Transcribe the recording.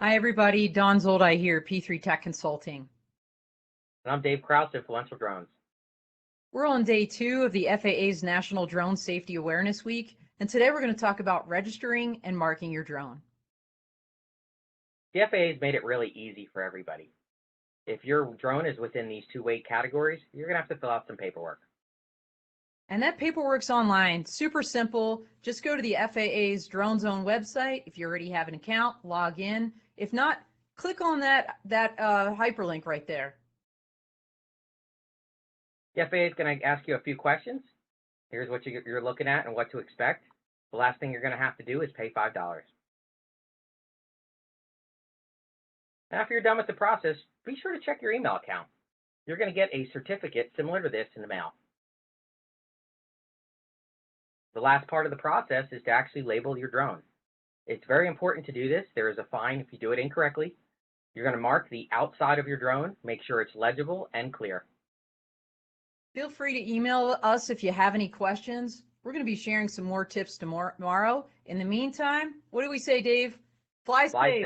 Hi, everybody. Don Zoldi here, P3 Tech Consulting. And I'm Dave Kraus, Influential Drones. We're on day 2 of the FAA's National Drone Safety Awareness Week, and today we're going to talk about registering and marking your drone. The FAA has made it really easy for everybody. If your drone is within these two weight categories, you're going to have to fill out some paperwork. And that paperwork's online, super simple. Just go to the FAA's Drone Zone website. If you already have an account, log in. If not, click on that hyperlink right there. The FAA is going to ask you a few questions. Here's what you're looking at and what to expect. The last thing you're going to have to do is pay $5. After you're done with the process, be sure to check your email account. You're going to get a certificate similar to this in the mail. The last part of the process is to actually label your drone. It's very important to do this. There is a fine if you do it incorrectly. You're going to mark the outside of your drone, make sure it's legible and clear. Feel free to email us if you have any questions. We're going to be sharing some more tips tomorrow. In the meantime, what do we say, Dave? Fly safe.